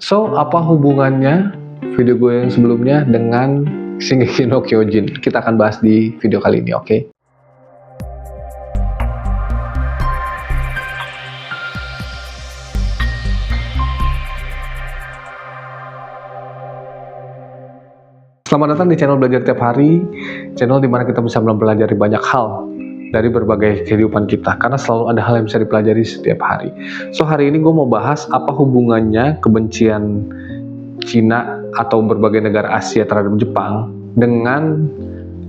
So, apa hubungannya video gue yang sebelumnya dengan Shingeki no Kyojin? Kita akan bahas di video kali ini, oke? Selamat datang di channel Belajar Tiap Hari, channel dimana kita bisa mempelajari banyak hal dari berbagai kehidupan kita, karena selalu ada hal yang bisa dipelajari setiap hari. So, hari ini gue mau bahas apa hubungannya kebencian Cina atau berbagai negara Asia terhadap Jepang dengan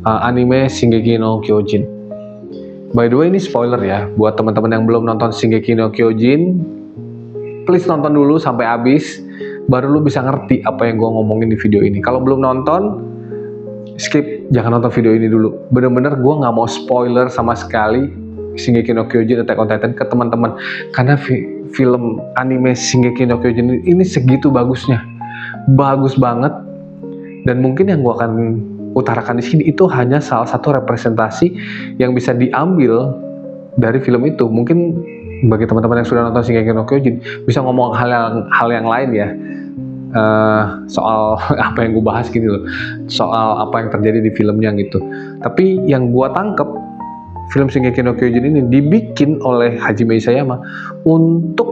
anime Shingeki no Kyojin. By the way, ini spoiler ya, buat teman-teman yang belum nonton Shingeki no Kyojin, please nonton dulu sampai habis, baru lu bisa ngerti apa yang gue ngomongin di video ini. Kalau belum nonton, skip, jangan nonton video ini dulu. Bener-bener gue nggak mau spoiler sama sekali Shingeki no Kyojin Attack on Titan ke teman-teman, karena film anime Shingeki no Kyojin ini segitu bagusnya, bagus banget. Dan mungkin yang gue akan utarakan di sini itu hanya salah satu representasi yang bisa diambil dari film itu. Mungkin bagi teman-teman yang sudah nonton Shingeki no Kyojin bisa ngomong hal yang lain ya, soal apa yang gue bahas gitu loh, soal apa yang terjadi di filmnya gitu. Tapi yang gue tangkep, film Shingeki no Kyojin ini dibikin oleh Hajime Isayama untuk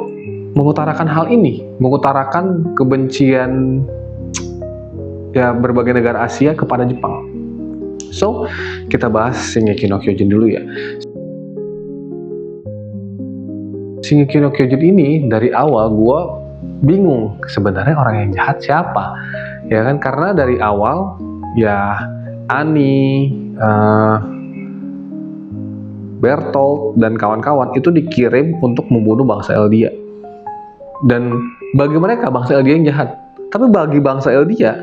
mengutarakan hal ini, mengutarakan kebencian ya berbagai negara Asia kepada Jepang. So, kita bahas Shingeki no Kyojin dulu ya. Shingeki no Kyojin ini dari awal gue bingung sebenarnya orang yang jahat siapa, ya kan? Karena dari awal ya Annie, Bertolt dan kawan-kawan itu dikirim untuk membunuh bangsa Eldia. Dan bagi mereka bangsa Eldia yang jahat. Tapi bagi bangsa Eldia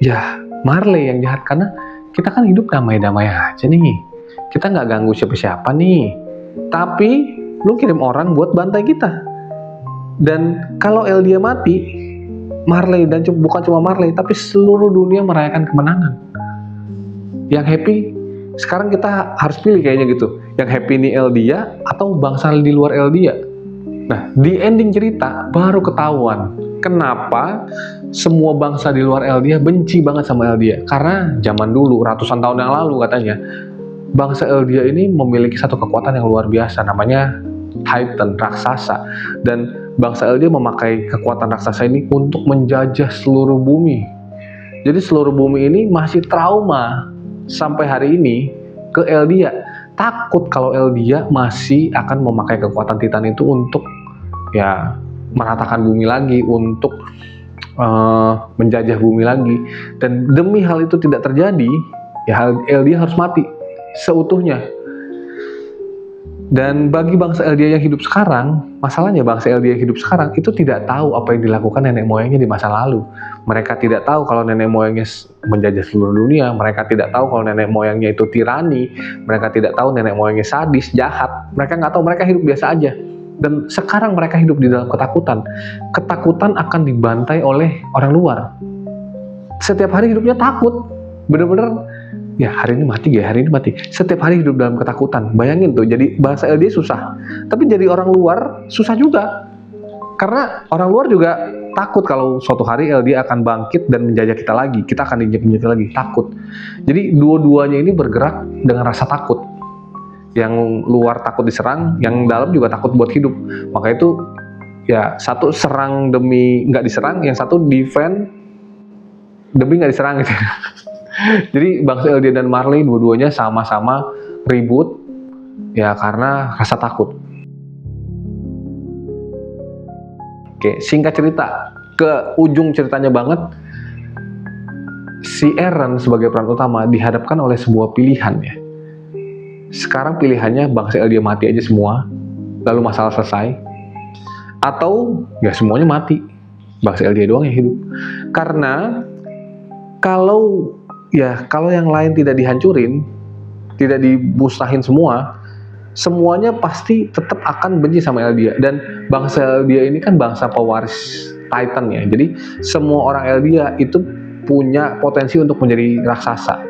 ya Marley yang jahat, karena kita kan hidup damai-damai aja nih. Kita nggak ganggu siapa-siapa nih. Tapi lu kirim orang buat bantai kita. Dan kalau Eldia mati, Marley, dan bukan cuma Marley, tapi seluruh dunia merayakan kemenangan. Yang happy, sekarang kita harus pilih kayaknya gitu. Yang happy ini Eldia atau bangsa di luar Eldia. Nah, di ending cerita baru ketahuan kenapa semua bangsa di luar Eldia benci banget sama Eldia. Karena zaman dulu, ratusan tahun yang lalu katanya, bangsa Eldia ini memiliki satu kekuatan yang luar biasa, namanya Titan, raksasa. Dan bangsa Eldia memakai kekuatan raksasa ini untuk menjajah seluruh bumi. Jadi seluruh bumi ini masih trauma sampai hari ini ke Eldia. Takut kalau Eldia masih akan memakai kekuatan Titan itu untuk ya meratakan bumi lagi, untuk menjajah bumi lagi. Dan demi hal itu tidak terjadi, ya Eldia harus mati seutuhnya. Dan bagi bangsa Eldia yang hidup sekarang, masalahnya bangsa Eldia yang hidup sekarang itu tidak tahu apa yang dilakukan nenek moyangnya di masa lalu. Mereka tidak tahu kalau nenek moyangnya menjajah seluruh dunia. Mereka tidak tahu kalau nenek moyangnya itu tirani. Mereka tidak tahu nenek moyangnya sadis, jahat. Mereka nggak tahu, mereka hidup biasa aja. Dan sekarang mereka hidup di dalam ketakutan. Ketakutan akan dibantai oleh orang luar. Setiap hari hidupnya takut. Bener-bener, ya hari ini mati ya, hari ini mati. Setiap hari hidup dalam ketakutan. Bayangin tuh, jadi bahasa Eldia susah. Tapi jadi orang luar susah juga. Karena orang luar juga takut kalau suatu hari Eldia akan bangkit dan menjajah kita lagi. Kita akan diinjak-injak lagi, takut. Jadi dua-duanya ini bergerak dengan rasa takut. Yang luar takut diserang, yang dalam juga takut buat hidup. Maka itu ya satu serang demi nggak diserang, yang satu defend demi nggak diserang gitu. Jadi bangsa Eldia dan Marley dua-duanya sama-sama ribut ya karena rasa takut. Oke, singkat cerita, ke ujung ceritanya banget, si Eren sebagai peran utama dihadapkan oleh sebuah pilihan ya. Sekarang pilihannya bangsa Eldia mati aja semua, lalu masalah selesai, atau ya semuanya mati, bangsa Eldia doang yang hidup. Karena kalau yang lain tidak dihancurin, tidak dimusnahin semuanya pasti tetap akan benci sama Eldia. Dan bangsa Eldia ini kan bangsa pewaris Titan ya. Jadi semua orang Eldia itu punya potensi untuk menjadi raksasa,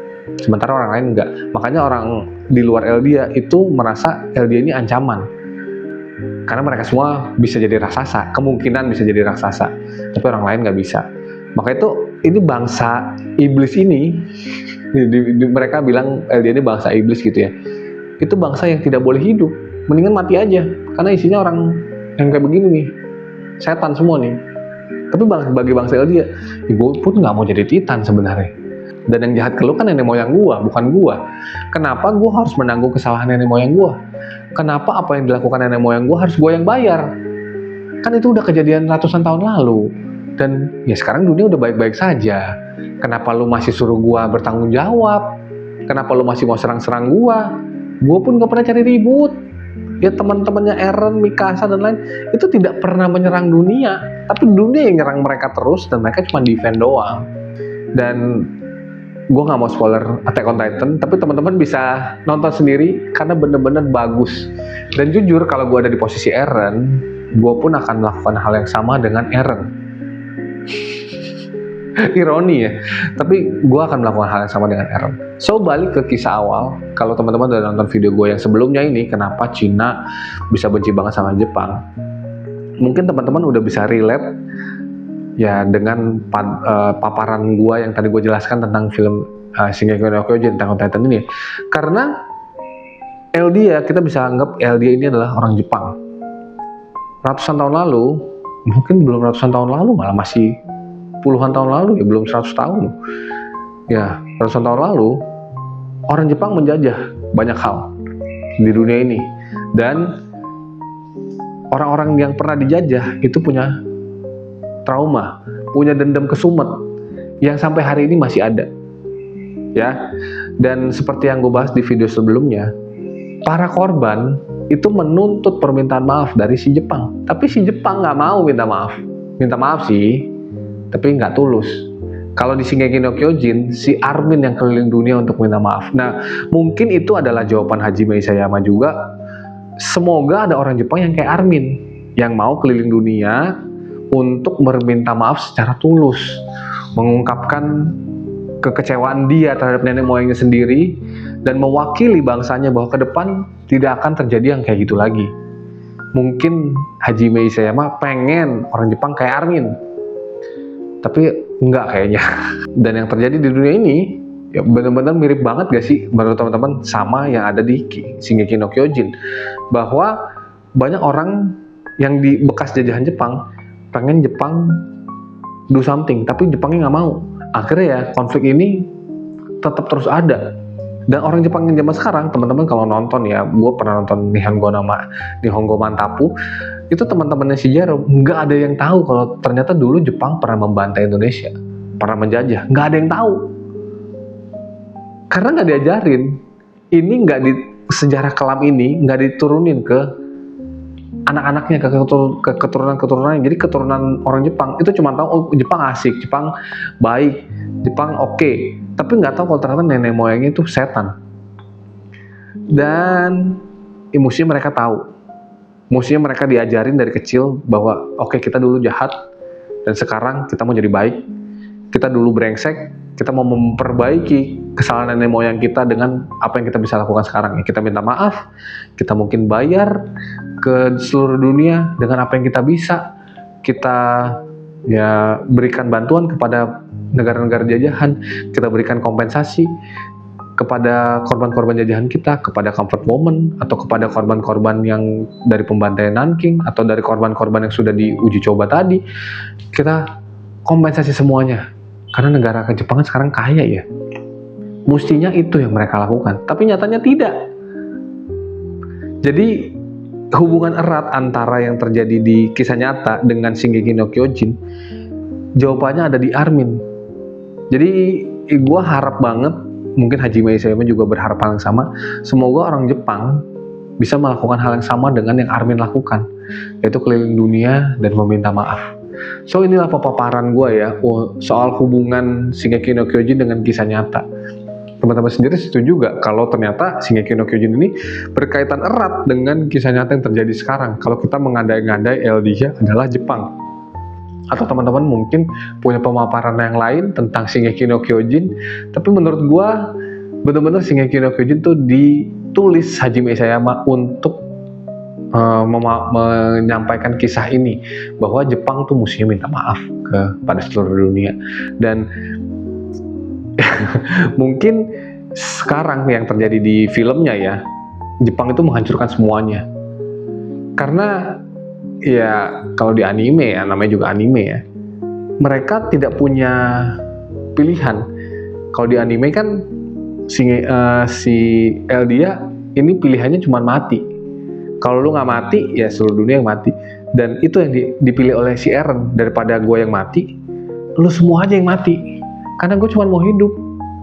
sementara orang lain enggak. Makanya orang di luar Eldia itu merasa Eldia ini ancaman. Karena mereka semua bisa jadi raksasa, kemungkinan bisa jadi raksasa, tapi orang lain nggak bisa. Maka itu ini bangsa iblis ini, mereka bilang dia ini bangsa iblis gitu ya. Itu bangsa yang tidak boleh hidup, mendingan mati aja, karena isinya orang yang kayak begini nih, setan semua nih. Tapi bagi bangsa dia, gue pun nggak mau jadi titan sebenarnya. Dan yang jahat ke lu kan nenek moyang gua, bukan gua. Kenapa gua harus menanggung kesalahan nenek moyang gua? Kenapa apa yang dilakukan nenek moyang gua harus gua yang bayar? Kan itu udah kejadian ratusan tahun lalu. Dan ya sekarang dunia udah baik-baik saja. Kenapa lu masih suruh gua bertanggung jawab? Kenapa lu masih mau serang-serang gua? Gua pun gak pernah cari ribut. Ya teman-temannya Eren, Mikasa dan lain itu tidak pernah menyerang dunia, tapi dunia yang nyerang mereka terus dan mereka cuma defend doang. Dan gue nggak mau spoiler Attack on Titan, tapi teman-teman bisa nonton sendiri karena bener-bener bagus. Dan jujur kalau gue ada di posisi Eren, gue pun akan melakukan hal yang sama dengan Eren. Ironi ya, tapi gue akan melakukan hal yang sama dengan Eren. So balik ke kisah awal, kalau teman-teman udah nonton video gue yang sebelumnya ini, kenapa Cina bisa benci banget sama Jepang, mungkin teman-teman udah bisa relate ya dengan paparan gue yang tadi gue jelaskan tentang film Shingeki no Kyojin, Attack on Titan ini. Karena Eldia, kita bisa anggap Eldia ini adalah orang Jepang. Ratusan tahun lalu, mungkin belum ratusan tahun lalu, malah masih puluhan tahun lalu ya, belum 100 tahun. Ya, ratusan tahun lalu, orang Jepang menjajah banyak hal di dunia ini. Dan orang-orang yang pernah dijajah itu punya trauma, punya dendam kesumet yang sampai hari ini masih ada ya. Dan seperti yang gue bahas di video sebelumnya, para korban itu menuntut permintaan maaf dari si Jepang, tapi si Jepang nggak mau minta maaf sih, tapi nggak tulus. Kalau di Shingeki no Kyojin, si Armin yang keliling dunia untuk minta maaf. Nah, mungkin itu adalah jawaban Hajime Isayama juga. Semoga ada orang Jepang yang kayak Armin, yang mau keliling dunia untuk meminta maaf secara tulus, mengungkapkan kekecewaan dia terhadap nenek moyangnya sendiri, dan mewakili bangsanya bahwa ke depan tidak akan terjadi yang kayak gitu lagi. Mungkin Hajime Isayama pengen orang Jepang kayak Armin, tapi enggak kayaknya. Dan yang terjadi di dunia ini ya benar-benar mirip banget gak sih menurut teman-teman sama yang ada di Shingeki no Kyojin, bahwa banyak orang yang di bekas jajahan Jepang pengen Jepang do something, tapi Jepangnya nggak mau. Akhirnya ya konflik ini tetap terus ada. Dan orang Jepang yang zaman sekarang, teman-teman kalau nonton ya, gue pernah nonton Nihongo Mantapu, itu teman-temannya si Jaro nggak ada yang tahu kalau ternyata dulu Jepang pernah membantai Indonesia, pernah menjajah. Nggak ada yang tahu karena nggak diajarin. Ini nggak di sejarah kelam ini nggak diturunin ke anak-anaknya, ke keturunan-keturunannya. Jadi keturunan orang Jepang itu cuma tahu, oh Jepang asik, Jepang baik, Jepang oke, tapi nggak tahu kalau ternyata nenek moyangnya itu setan. Dan musuhnya mereka tahu, musuhnya mereka diajarin dari kecil bahwa oke, kita dulu jahat dan sekarang kita mau jadi baik. Kita dulu brengsek, kita mau memperbaiki kesalahan nenek moyang kita dengan apa yang kita bisa lakukan sekarang. Ya, kita minta maaf, kita mungkin bayar ke seluruh dunia dengan apa yang kita bisa. Kita ya berikan bantuan kepada negara-negara jajahan, kita berikan kompensasi kepada korban-korban jajahan kita, kepada comfort woman, atau kepada korban-korban yang dari pembantaian Nanking, atau dari korban-korban yang sudah diuji coba tadi. Kita kompensasi semuanya. Karena negara Jepang sekarang kaya ya. Mestinya itu yang mereka lakukan, tapi nyatanya tidak. Jadi hubungan erat antara yang terjadi di kisah nyata dengan Shingeki no Kyojin, jawabannya ada di Armin. Jadi gue harap banget, mungkin Hajime Isayama juga berharap hal yang sama, semoga orang Jepang bisa melakukan hal yang sama dengan yang Armin lakukan, yaitu keliling dunia dan meminta maaf. So inilah paparan gue ya soal hubungan Shingeki no Kyojin dengan kisah nyata. Teman-teman sendiri setuju gak kalau ternyata Shingeki no Kyojin ini berkaitan erat dengan kisah nyata yang terjadi sekarang? Kalau kita mengandai-ngandai Eldia adalah Jepang, atau teman-teman mungkin punya pemaparan yang lain tentang Shingeki no Kyojin. Tapi menurut gue benar-benar Shingeki no Kyojin tuh ditulis Hajime Isayama untuk menyampaikan kisah ini bahwa Jepang tuh mestinya minta maaf kepada seluruh dunia. Dan mungkin sekarang yang terjadi di filmnya ya, Jepang itu menghancurkan semuanya. Karena ya kalau di anime ya, namanya juga anime ya, mereka tidak punya pilihan. Kalau di anime kan si Eldia ini pilihannya cuma mati. Kalau lu nggak mati, ya seluruh dunia yang mati. Dan itu yang dipilih oleh si Eren. Daripada gue yang mati, lu semua aja yang mati. Karena gue cuma mau hidup.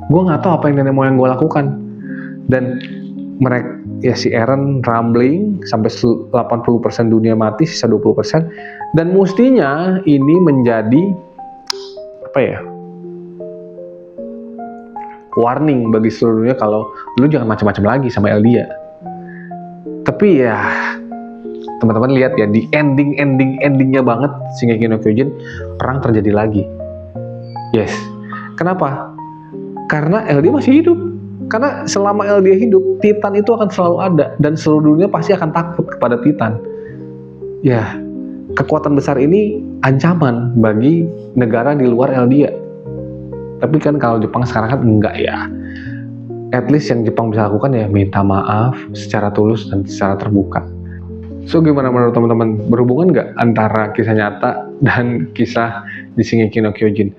Gue nggak tahu apa yang nenek moyang gue lakukan. Dan mereka, ya si Eren rambling sampai 80% dunia mati, sisa 20%. Dan mestinya ini menjadi apa ya? Warning bagi seluruh dunia kalau lu jangan macam-macam lagi sama Eldia. Tapi ya teman-teman lihat ya, di endingnya banget Shingeki no Kyojin, perang terjadi lagi. Yes. Kenapa? Karena Eldia masih hidup. Karena selama Eldia hidup, Titan itu akan selalu ada dan seluruh dunia pasti akan takut kepada Titan. Ya, kekuatan besar ini ancaman bagi negara di luar Eldia. Tapi kan kalau Jepang sekarang kan enggak ya. At least yang Jepang bisa lakukan ya minta maaf secara tulus dan secara terbuka. So gimana menurut teman-teman? Berhubungan nggak antara kisah nyata dan kisah di Shingeki no Kyojin?